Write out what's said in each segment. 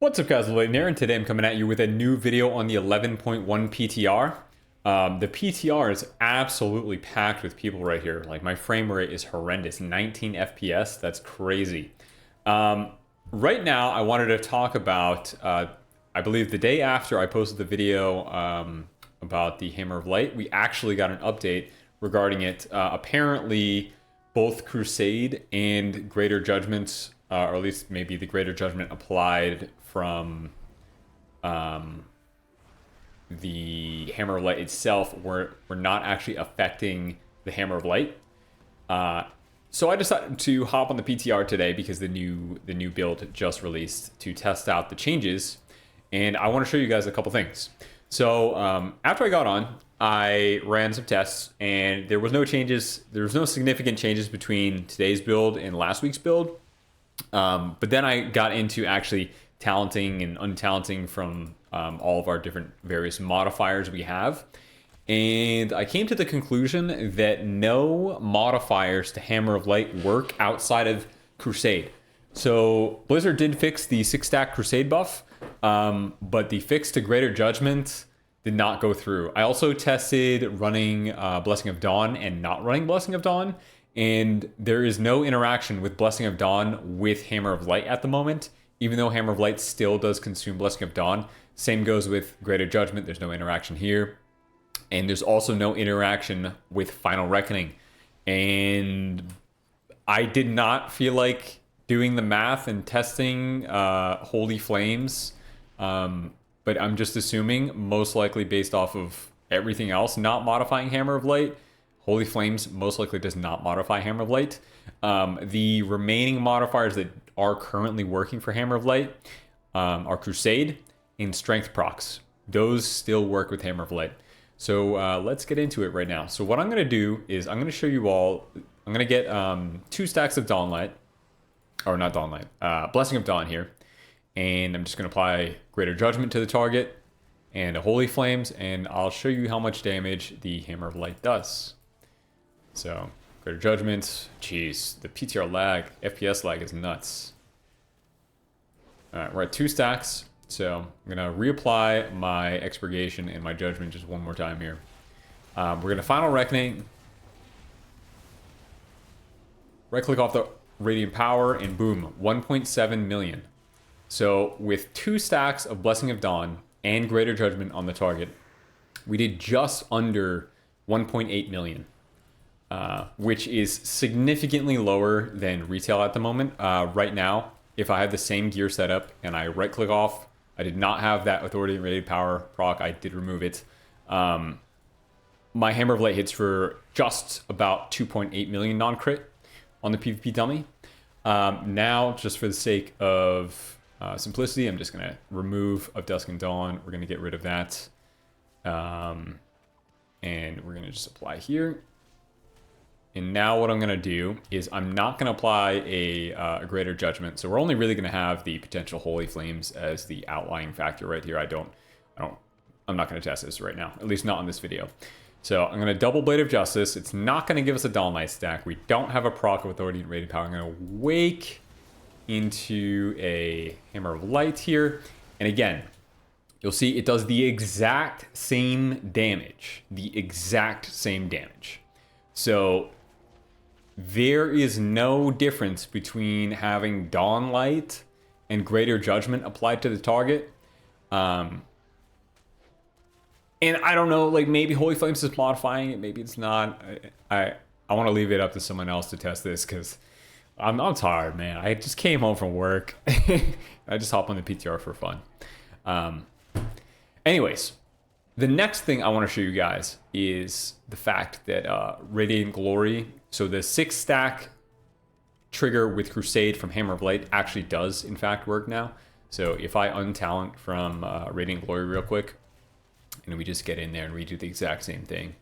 What's up guys, Lvladen here, and today I'm coming at you with a new video on the 11.1 PTR. The PTR is absolutely packed with people right here. Like, my frame rate is horrendous, 19 FPS, that's crazy. Right now, I wanted to talk about, I believe the day after I posted the video about the Hammer of Light, we actually got an update regarding it. Apparently, both Crusade and Greater Judgments, or at least maybe the Greater Judgment applied from the Hammer of Light itself were not actually affecting the Hammer of Light. So I decided to hop on the PTR today because the new build just released to test out the changes, and I want to show you guys a couple things. So after I got on, I ran some tests, and there was no changes. There was no significant changes between today's build and last week's build. But then I got into actually talenting and untalenting from all of our different various modifiers we have. And I came to the conclusion that no modifiers to Hammer of Light work outside of Crusade. So Blizzard did fix the 6-stack Crusade buff, but the fix to Greater Judgment did not go through. I also tested running Blessing of Dawn and not running Blessing of Dawn, and there is no interaction with Blessing of Dawn with Hammer of Light at the moment, even though Hammer of Light still does consume Blessing of Dawn. Same goes with Greater Judgment. There's no interaction here. And there's also no interaction with Final Reckoning. And I did not feel like doing the math and testing Holy Flames, but I'm just assuming, most likely based off of everything else not modifying Hammer of Light, Holy Flames most likely does not modify Hammer of Light. The remaining modifiers that are currently working for Hammer of Light are Crusade and Strength procs. Those still work with Hammer of Light. So let's get into it right now. So what I'm going to do is I'm going to show you all, I'm going to get 2 stacks of Dawnlight, or not Dawnlight, Blessing of Dawn here. And I'm just going to apply Greater Judgment to the target and a Holy Flames, and I'll show you how much damage the Hammer of Light does. So, Greater Judgment, jeez, the PTR lag, FPS lag is nuts. Alright, we're at 2 stacks, so I'm going to reapply my Expurgation and my Judgment just one more time here. We're going to Final Reckoning, right-click off the Radiant Power, and boom, 1.7 million. So, with 2 stacks of Blessing of Dawn and Greater Judgment on the target, we did just under 1.8 million. Which is significantly lower than retail at the moment. Right now, if I had the same gear setup and I right-click off, I did not have that Authority and Radiant Power proc. I did remove it. My Hammer of Light hits for just about 2.8 million non-crit on the PvP dummy. Now, just for the sake of simplicity, I'm just going to remove Of Dusk and Dawn. We're going to get rid of that. And we're going to just apply here. And now what I'm going to do is I'm not going to apply a Greater Judgment. So we're only really going to have the potential Holy Flames as the outlying factor right here. I'm not going to test this right now, at least not in this video. So I'm going to double Blade of Justice. It's not going to give us a Dawnlight stack. We don't have a proc of Authority and Radiant Power. I'm going to wake into a Hammer of Light here. And again, you'll see it does the exact same damage. The exact same damage. So there is no difference between having Dawnlight and Greater Judgment applied to the target. And I don't know, like, maybe Holy Flames is modifying it, maybe it's not. I want to leave it up to someone else to test this because I'm tired, man. I just came home from work. I just hop on the PTR for fun. Anyways, the next thing I want to show you guys is the fact that Radiant Glory, so the 6-stack trigger with Crusade from Hammer of Light actually does, in fact, work now. So if I untalent from Radiant Glory real quick, and we just get in there and redo the exact same thing.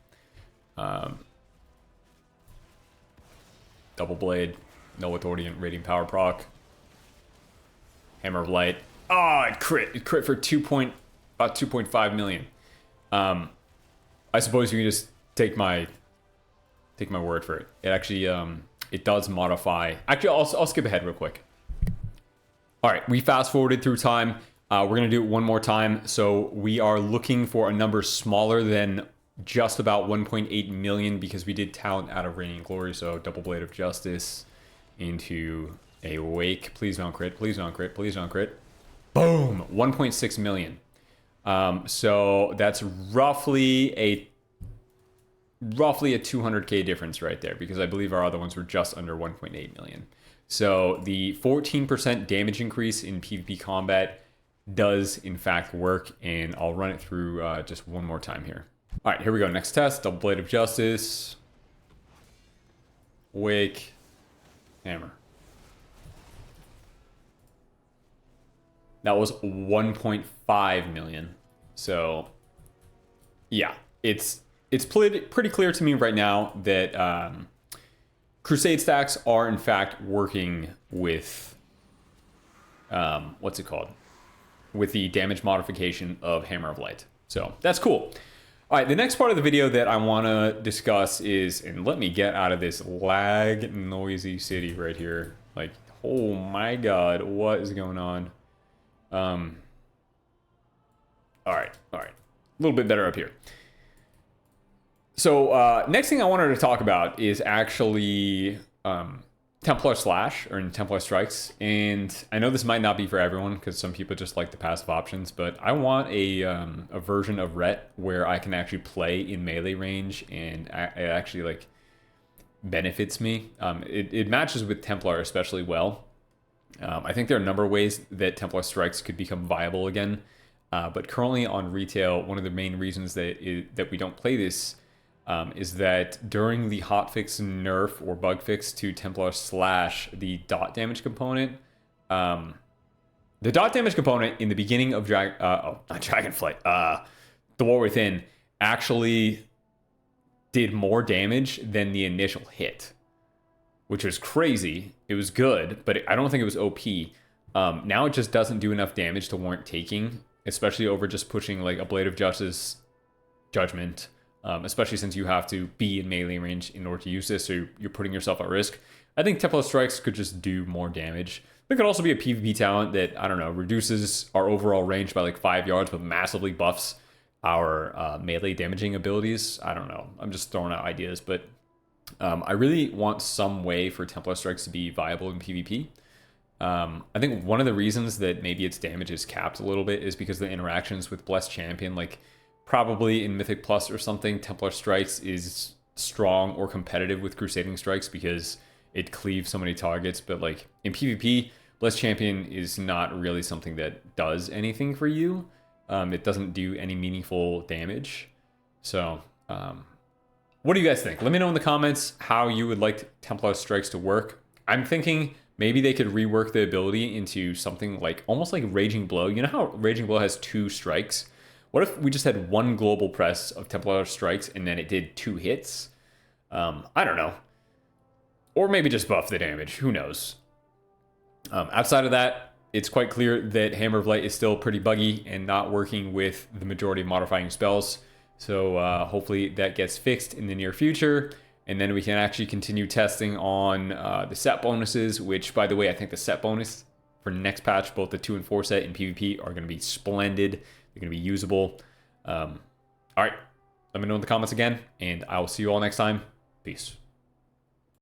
Double Blade, no Authority and Radiant Power proc. Hammer of Light. Oh, it crit. It crit for about 2.5 million. I suppose you can just take my word for it. It actually it does modify. Actually, I'll skip ahead real quick. All right, we fast forwarded through time. We're going to do it one more time. So we are looking for a number smaller than just about 1.8 million because we did talent out of Radiant Glory. So Double Blade of Justice into a Wake. Please don't crit. Please don't crit. Please don't crit. Boom. 1.6 million. So that's roughly a 200k difference right there, because I believe our other ones were just under 1.8 million. So the 14% damage increase in PvP combat does in fact work, and I'll run it through just one more time here. All right, here we go. Next test, Double Blade of Justice, Wake, Hammer. That was 1.5 million. So yeah, it's pretty clear to me right now that Crusade stacks are in fact working with what's it called? With the damage modification of Hammer of Light. So that's cool. All right, the next part of the video that I want to discuss is, and let me get out of this lag noisy city right here. Like, oh my God, what is going on? All right. A little bit better up here. So next thing I wanted to talk about is actually Templar Slash, or Templar Strikes. And I know this might not be for everyone because some people just like the passive options, but I want a version of Ret where I can actually play in melee range, and it actually like benefits me. It matches with Templar especially well. I think there are a number of ways that Templar Strikes could become viable again. But currently on retail, one of the main reasons that we don't play this is that during the hotfix nerf or bug fix to Templar Slash, the dot damage component, in the beginning of Dragonflight, The War Within, actually did more damage than the initial hit, which was crazy. It was good, but I don't think it was OP. Now it just doesn't do enough damage to warrant taking, especially over just pushing like a Blade of Justice, Judgment, especially since you have to be in melee range in order to use this, so you're putting yourself at risk. I think Templar Strikes could just do more damage. There could also be a PvP talent that, I don't know, reduces our overall range by like 5 yards, but massively buffs our melee damaging abilities. I don't know. I'm just throwing out ideas, but I really want some way for Templar Strikes to be viable in PvP. I think one of the reasons that maybe its damage is capped a little bit is because the interactions with Blessed Champion, like probably in Mythic Plus or something, Templar Strikes is strong or competitive with Crusading Strikes because it cleaves so many targets. But like in PvP, Blessed Champion is not really something that does anything for you. It doesn't do any meaningful damage. So what do you guys think? Let me know in the comments how you would like Templar Strikes to work. I'm thinking maybe they could rework the ability into something like almost like Raging Blow. You know how Raging Blow has 2 strikes? What if we just had 1 global press of Templar Strikes and then it did 2 hits? I don't know. Or maybe just buff the damage. Who knows? Outside of that, it's quite clear that Hammer of Light is still pretty buggy and not working with the majority of modifying spells. So hopefully that gets fixed in the near future. And then we can actually continue testing on the set bonuses, which, by the way, I think the set bonus for next patch, both the 2 and 4 set in PvP, are going to be splendid. They're going to be usable. All right. Let me know in the comments again, and I will see you all next time. Peace.